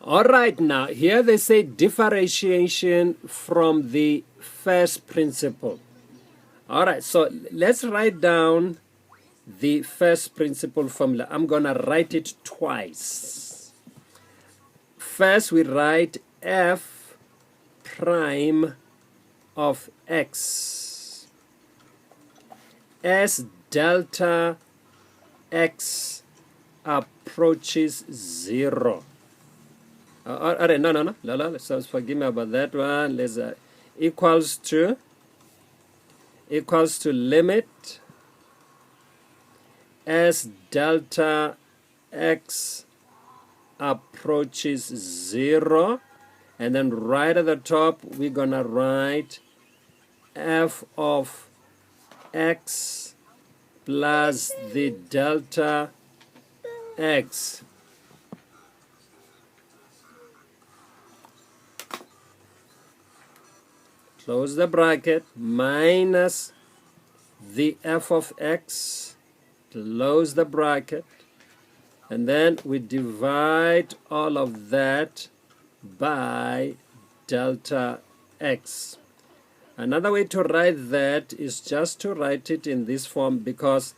All right, now here they say differentiation from the first principle. All right, so let's write down the first principle formula. I'm gonna write it twice. First we write f prime of x as delta x approaches 0. All right, no. So forgive me about that one. Let's equals to limit as delta x approaches 0, and then right at the top we're gonna write f of x plus the delta x close the bracket minus the f of x, close the bracket, and then we divide all of that by delta x. Another way to write that is just to write it in this form, because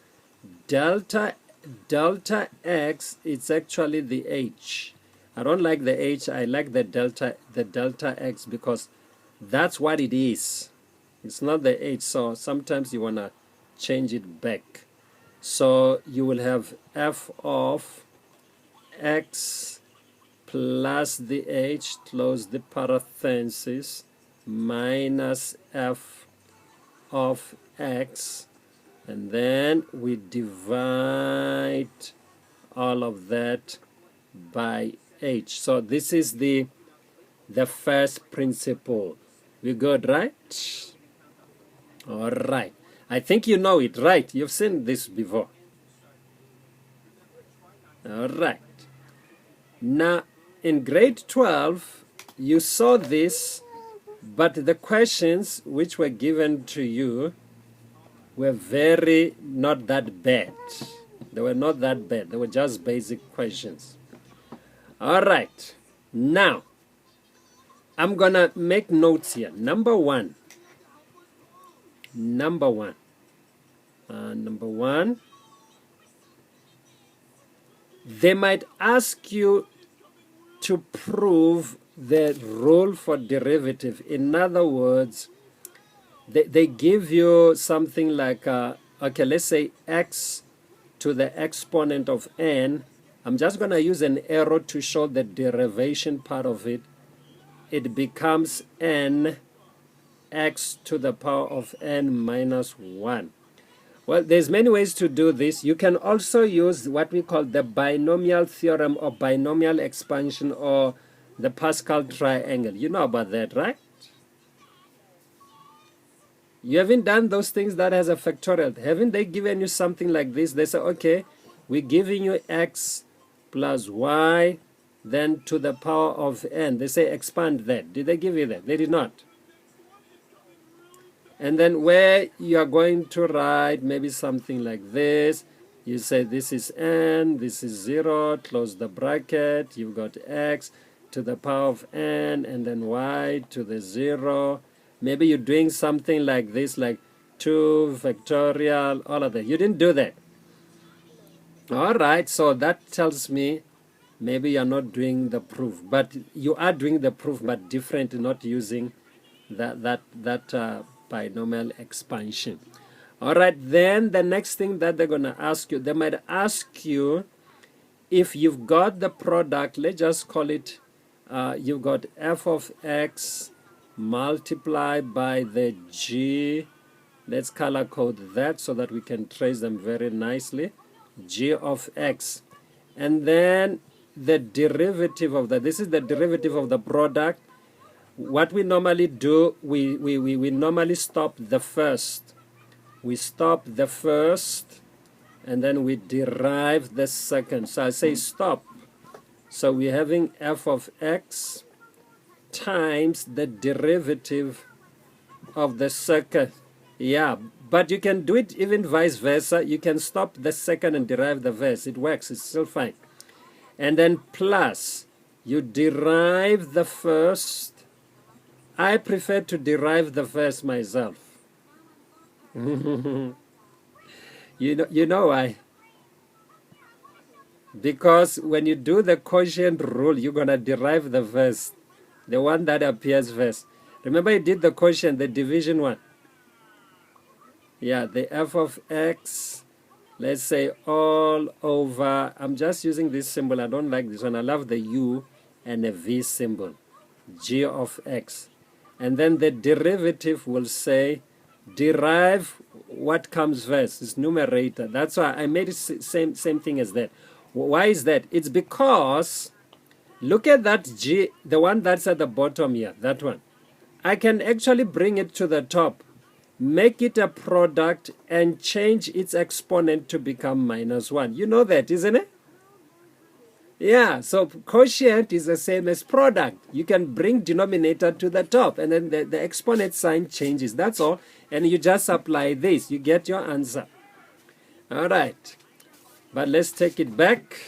delta x, it's actually the h. I don't like the h, I like the delta x, because that's what it is. It's not the h, so sometimes you want to change it back. So you will have f of x plus the h, close the parenthesis, minus f of x, and then we divide all of that by h. So this is the first principle. We good, right? All right. I think you know it, right? You've seen this before. All right. Now, in grade 12, you saw this, but the questions which were given to you were not that bad. They were not that bad. They were just basic questions. All right. Now, I'm going to make notes here. Number one, they might ask you to prove the rule for derivative. In other words, they give you something like, okay, let's say x to the exponent of n. I'm just going to use an arrow to show the derivation part of it. It becomes n x to the power of n minus 1. Well, there's many ways to do this. You can also use what we call the binomial theorem or binomial expansion or the Pascal triangle. You know about that, right? You haven't done those things that has a factorial. Haven't they given you something like this? They say, okay, we're giving you x plus y then to the power of n. They say expand that. Did they give you that? They did not. And then where you are going to write maybe something like this, you say this is n, this is 0, close the bracket, you've got x to the power of n, and then y to the 0. Maybe you're doing something like this, like 2 factorial, all of that. You didn't do that. All right, so that tells me maybe you're not doing the proof, but you are doing the proof, but different, not using that binomial expansion. All right, then the next thing that they're going to ask you, they might ask you if you've got the product, let's just call it, you've got f of x multiplied by the g, let's color code that so that we can trace them very nicely, g of x, and then the derivative of that. This is the derivative of the product. What we normally do, we normally stop the first. We stop the first, and then we derive the second. So I say stop. So we're having f of x times the derivative of the second. Yeah, but you can do it even vice versa. You can stop the second and derive the first. It works. It's still fine. And then plus you derive the first. I prefer to derive the first myself. You know why? Because when you do the quotient rule, you're going to derive the first, the one that appears first. Remember you did the quotient, the division one. Yeah, the f of x, let's say all over, I'm just using this symbol. I don't like this one. I love the u and a v symbol, g of x. And then the derivative will say derive what comes first. It's numerator. That's why I made it same thing as that. Why is that? It's because look at that g, the one that's at the bottom here, that one. I can actually bring it to the top, make it a product, and change its exponent to become -1. You know that, isn't it? Yeah, so quotient is the same as product. You can bring denominator to the top, and then the exponent sign changes. That's all. And you just apply this. You get your answer. All right. But let's take it back.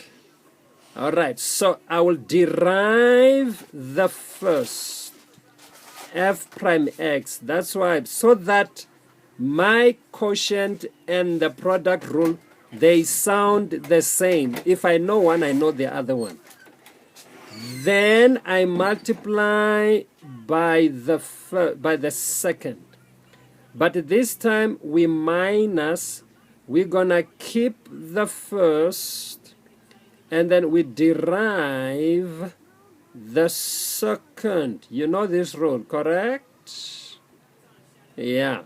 All right. So I will derive the first f prime x. That's why, so that my quotient and the product rule, they sound the same. If I know one, I know the other one. Then I multiply by the second. But this time we minus, we're gonna keep the first, and then we derive the second. You know this rule, correct? Yeah.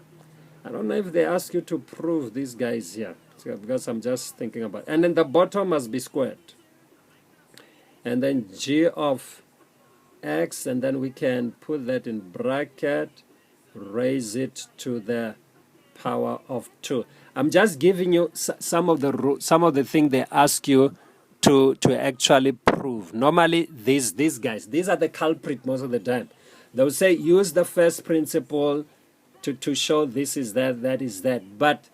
I don't know if they ask you to prove these guys here, because I'm just thinking about it. And then the bottom must be squared. And then g of x, and then we can put that in bracket, raise it to the power of 2. I'm just giving you some of the things they ask you to actually prove. Normally, these guys, these are the culprit most of the time. They'll say use the first principle to show this is that, that is that. But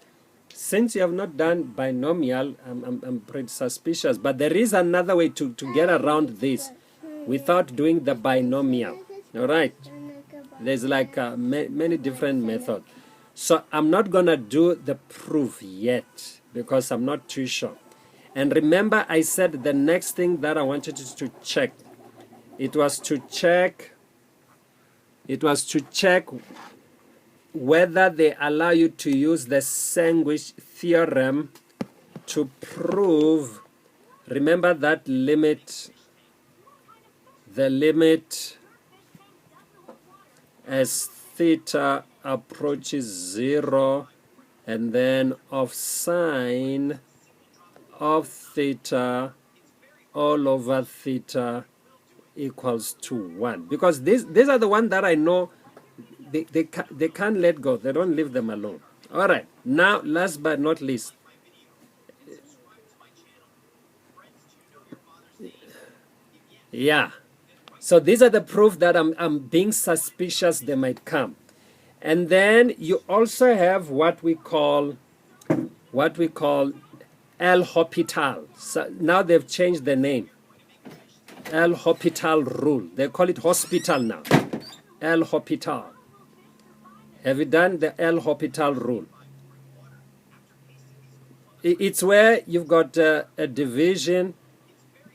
since you have not done binomial, I'm pretty suspicious. But there is another way to get around this without doing the binomial. All right? There's like many different methods. So I'm not going to do the proof yet because I'm not too sure. And remember, I said the next thing that I wanted to check, it was to check whether they allow you to use the sandwich theorem to prove, remember that limit, the limit as theta approaches 0, and then of sine of theta all over theta equals to 1. Because these are the ones that I know they can't let go. They don't leave them alone. All right. Now, last but not least, yeah. So these are the proof that I'm being suspicious they might come. And then you also have what we call L'Hopital. So now they've changed the name. L'Hopital rule. They call it hospital now. L'Hopital. Have you done the L'Hopital rule? It's where you've got a division.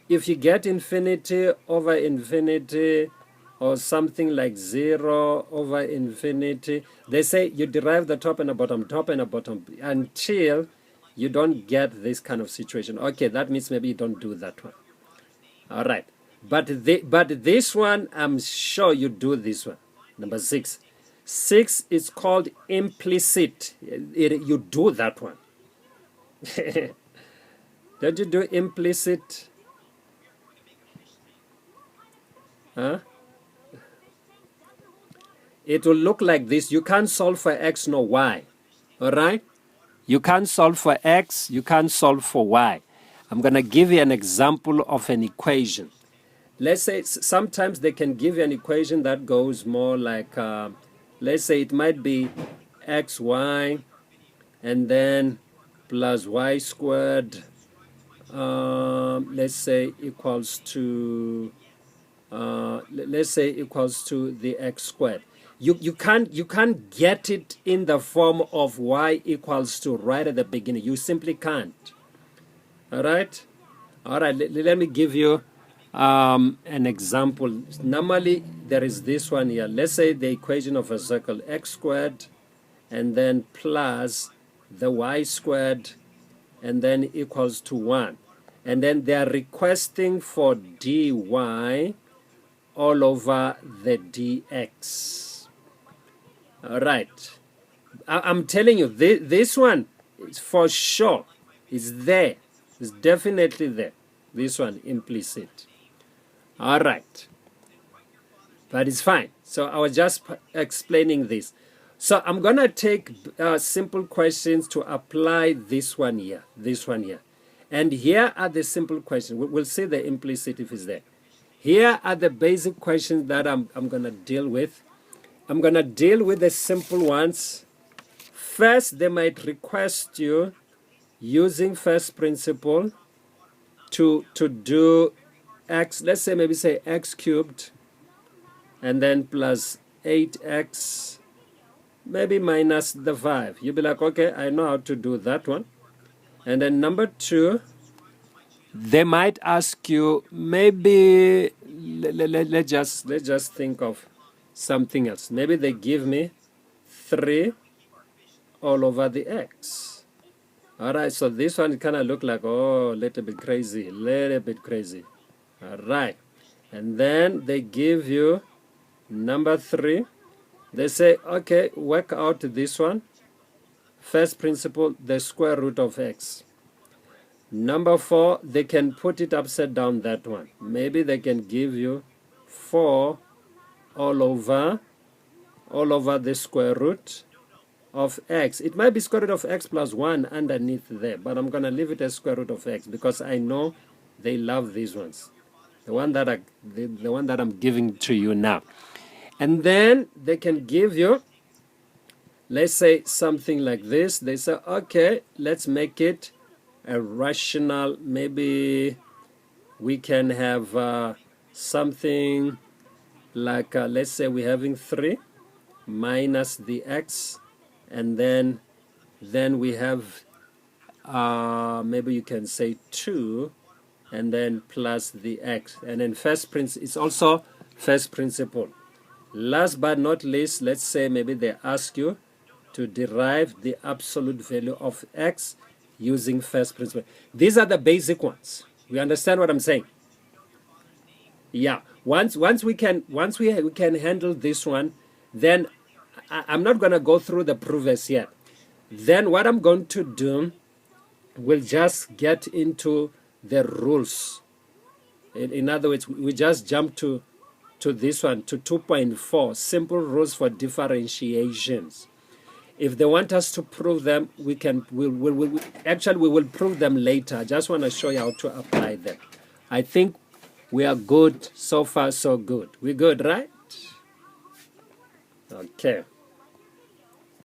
If you get infinity over infinity, or something like 0 over infinity, they say you derive the top and the bottom, until you don't get this kind of situation. Okay, that means maybe you don't do that one. All right. But this one, I'm sure you do this one. Number 6. 6 is called implicit. You do that one. Don't you do implicit? Huh? It will look like this. You can't solve for x nor y. All right? You can't solve for x. You can't solve for y. I'm going to give you an example of an equation. Let's say sometimes they can give you an equation that goes more like, let's say it might be xy and then plus y squared, let's say equals to let's say equals to the x squared. You can't get it in the form of y equals to right at the beginning. You simply can't. All right. Let me give you an example. Normally there is this one here. Let's say the equation of a circle, x squared and then plus the y squared and then equals to 1. And then they are requesting for dy all over the dx. All right. I'm telling you, this one is for sure. It's there. It's definitely there. This one implicit. All right. But it's fine. So I was just explaining this. So I'm going to take simple questions to apply this one here. And here are the simple questions. We'll see the implicit if it's there. Here are the basic questions that I'm going to deal with. I'm going to deal with the simple ones. First, they might request you using first principle to do x, let's say maybe say x cubed and then plus 8x maybe minus the 5. You'll be like, okay, I know how to do that one. And then number 2, they might ask you maybe let's just think of something else. Maybe they give me 3 all over the x. All right, so this one kind of look like, oh, a little bit crazy. All right, and then they give you number 3. They say, okay, work out this one. First principle, the square root of x. Number 4, they can put it upside down, that one. Maybe they can give you 4 all over the square root of x. It might be square root of x plus 1 underneath there, but I'm going to leave it as square root of x because I know they love these ones. The one that I'm giving to you now. And then they can give you, let's say something like this. They say, okay, let's make it a rational. Maybe we can have something like, let's say we're having 3 minus the x, and then we have maybe you can say 2 and then plus the x, and then it's also first principle. Last but not least, let's say maybe they ask you to derive the absolute value of x using first principle. These are the basic ones. We understand what I'm saying? Yeah. Once we can handle this one, then I'm not going to go through the proofs yet. Then what I'm going to do, we'll just get into the rules. In other words, we just jump to this one, to 2.4, simple rules for differentiations. If they want us to prove them, we will prove them later. I just want to show you how to apply them. I think we are good so far, so good. We're good, right? Okay.